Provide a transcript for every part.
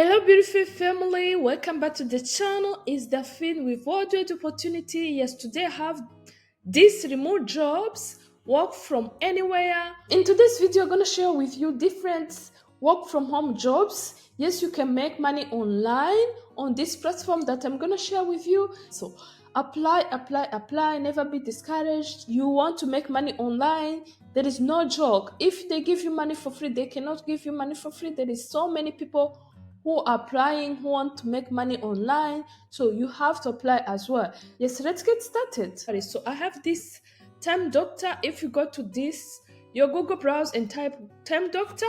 Hello, beautiful family. Welcome back to the channel. It's Daphne with World Trade Opportunity. Yes, today I have these remote jobs, work from anywhere. In today's video, I'm gonna share with you different work from home jobs. Yes, you can make money online on this platform that I'm gonna share with you. So apply, apply, apply. Never be discouraged. You want to make money online. There is no joke. If they give you money for free, they cannot give you money for free. There is so many people who are applying, who want to make money online, so you have to apply as well. Yes, let's get started. So I have this time doctor. If you go to this your Google browse and type time doctor,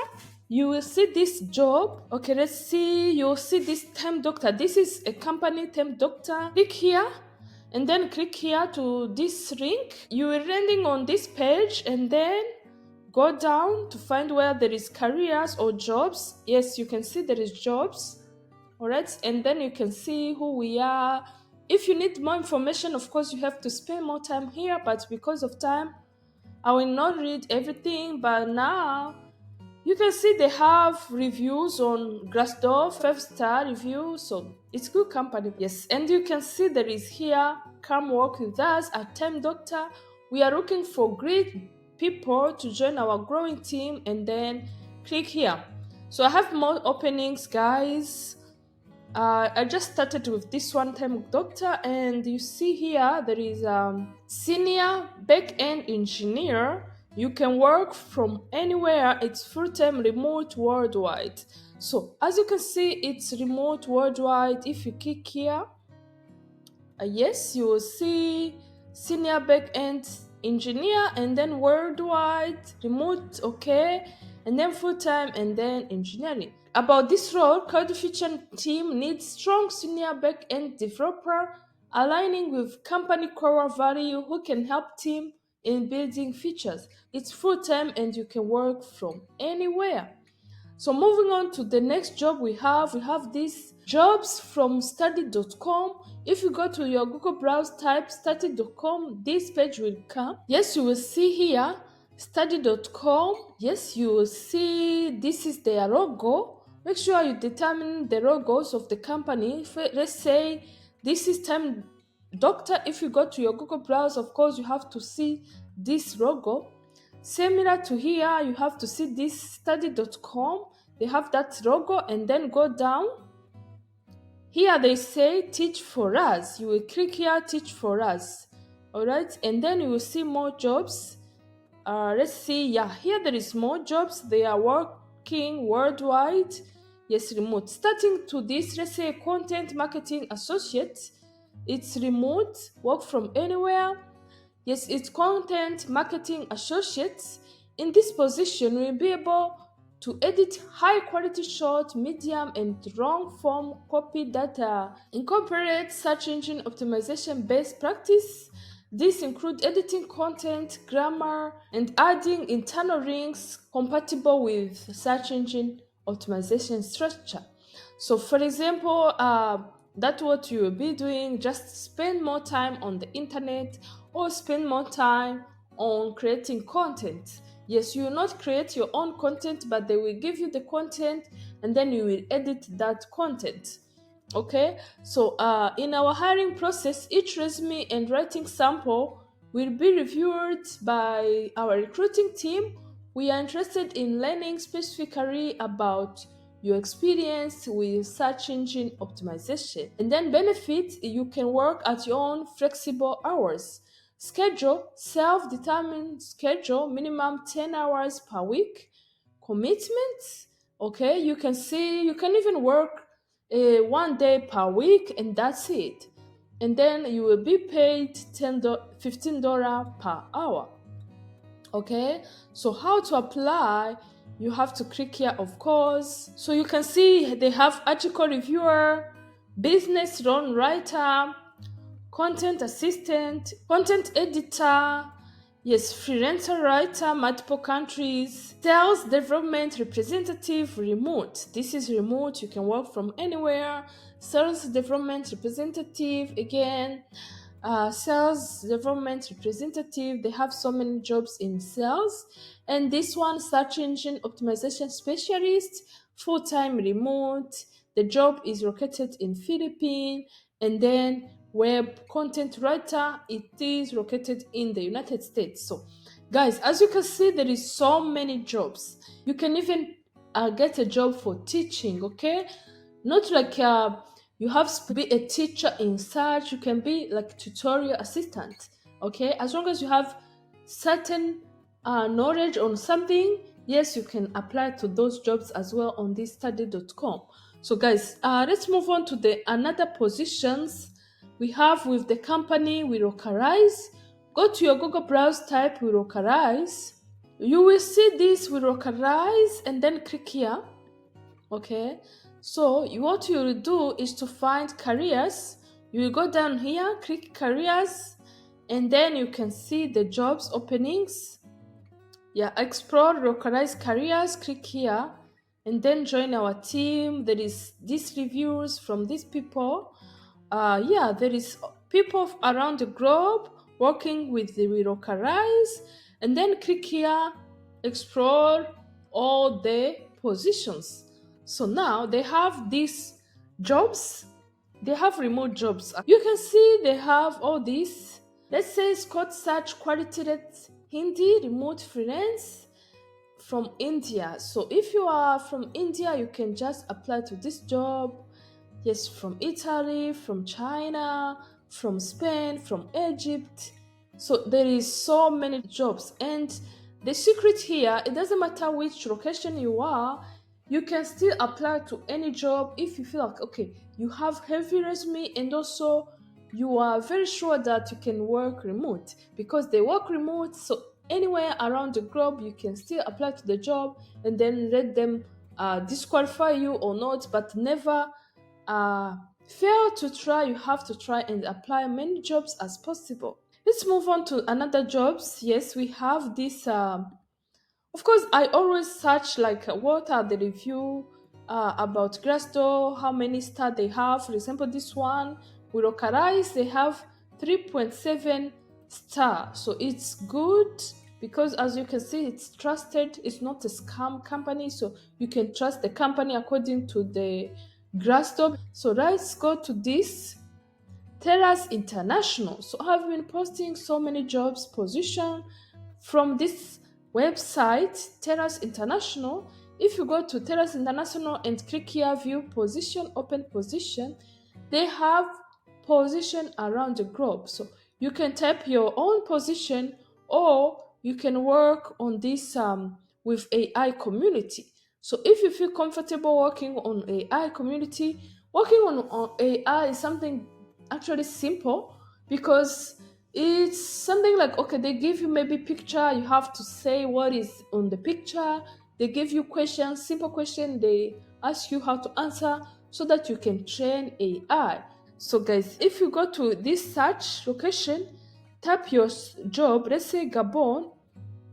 you will see this job. Okay, let's see. You'll see this time doctor. This is a company, time doctor. Click here and then click here to this link. You will landing on this page and then go down to find where there is careers or jobs. Yes, you can see there is jobs. All right, and then you can see who we are. If you need more information, of course you have to spend more time here, but because of time I will not read everything. But now you can see they have reviews on Glassdoor, 5-star review, so it's good company. Yes, and you can see there is here, come work with us at Time Doctor. We are looking for great people to join our growing team, and then click here. So I have more openings, guys. I just started with this one time doctor, and you see here there is senior back-end engineer. You can work from anywhere. It's full-time remote worldwide. So as you can see, it's remote worldwide. If you click here, yes, you will see senior back-end engineer, and then worldwide remote, okay, and then full-time, and then engineering. About this role, code feature team needs strong senior back-end developer aligning with company core value who can help team in building features. It's full-time and you can work from anywhere. So moving on to the next job we have these jobs from study.com. If you go to your Google browse, type study.com, this page will come. Yes, you will see here study.com. Yes, you will see this is their logo. Make sure you determine the logos of the company. Let's say this is Time Doctor. If you go to your Google browse, of course you have to see this logo. Similar to here, you have to see this study.com. They have that logo, and then go down. Here they say teach for us. You will click here, teach for us. All right, and then you will see more jobs. Let's see. Yeah, here there is more jobs. They are working worldwide. Yes, remote. Starting to this, let's say content marketing associate. It's remote, work from anywhere. Yes, it's content marketing associates. In this position, we'll be able to edit high quality short, medium, and long form copy that incorporate search engine optimization best practice. This includes editing content, grammar, and adding internal links compatible with search engine optimization structure. So, for example, that's what you will be doing. Just spend more time on the internet or spend more time on creating content. Yes, you will not create your own content, but they will give you the content and then you will edit that content. Okay, so in our hiring process, each resume and writing sample will be reviewed by our recruiting team. We are interested in learning specifically about your experience with search engine optimization. And then benefits, you can work at your own flexible hours. Schedule, self-determined schedule, minimum 10 hours per week. Commitment, okay, you can see you can even work 1 day per week, and that's it. And then you will be paid $15 per hour. Okay, so how to apply? You have to click here, of course. So you can see they have article reviewer, business loan writer, content assistant, content editor, yes, freelancer writer, multiple countries, sales development representative, remote. This is remote, you can work from anywhere. Sales development representative, again, sales development representative. They have so many jobs in sales. And this one, search engine optimization specialist, full-time remote. the job is located in Philippines, and then web content writer, it is located in the United States. So guys, as you can see, there is so many jobs. You can even get a job for teaching, okay? Not like you have to be a teacher in search. You can be like tutorial assistant, okay? As long as you have certain knowledge on something, yes, you can apply to those jobs as well on this study.com. So guys, let's move on to the another positions we have with the company We Localize. Go to your Google browser, type We Localize. You will see this We Localize, and then click here. Okay, so what you will do is to find careers. You will go down here, click careers, and then you can see the jobs openings. Yeah, explore localized careers, click here, and then join our team. There is these reviews from these people. Yeah, there is people around the globe working with the localize, and then click here, explore all the positions. So now they have these jobs, they have remote jobs. You can see they have all these. Let's say Scott search quality rate Hindi remote freelance from India. So if you are from India, you can just apply to this job. Yes, from Italy, from China, from Spain, from Egypt. So there is so many jobs, and the secret here, it doesn't matter which location you are, you can still apply to any job if you feel like, okay, you have heavy resume, and also you are very sure that you can work remote, because they work remote. So anywhere around the globe, you can still apply to the job, and then let them disqualify you or not, but never fail to try. You have to try and apply many jobs as possible. Let's move on to another jobs. Yes, we have this. Of course, I always search like what are the review about Glassdoor, how many stars they have. For example, this one, with Okarais, they have 3.7 star. So it's good because, as you can see, it's trusted. It's not a scam company, so you can trust the company according to the Glassdoor. So let's go to this. Terrace International. So I've been posting so many jobs position from this website, Terrace International. If you go to Terrace International and click here, view position, open position, they have position around the globe. So you can type your own position, or you can work on this with AI community. So if you feel comfortable working on AI community, working on AI is something actually simple, because it's something like, okay, they give you maybe picture, you have to say what is on the picture. They give you questions, simple question, they ask you how to answer so that you can train AI. So guys, if you go to this search location, type your job, let's say Gabon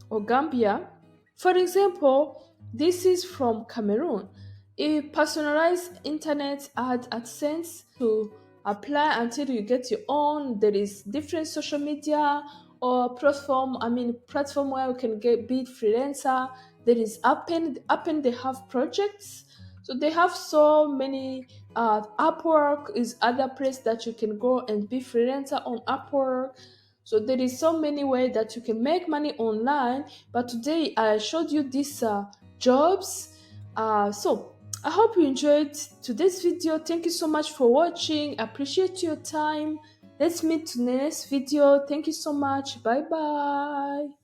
or Gambia. For example, this is from Cameroon. A personalized internet ad AdSense to apply until you get your own. There is different social media or platform where you can get be freelancer. There is Appen they have projects. So they have so many. Upwork is other place that you can go and be freelancer on Upwork. So there is so many ways that you can make money online. But today I showed you these jobs. So I hope you enjoyed today's video. Thank you so much for watching. Appreciate your time. Let's meet to the next video. Thank you so much. Bye bye.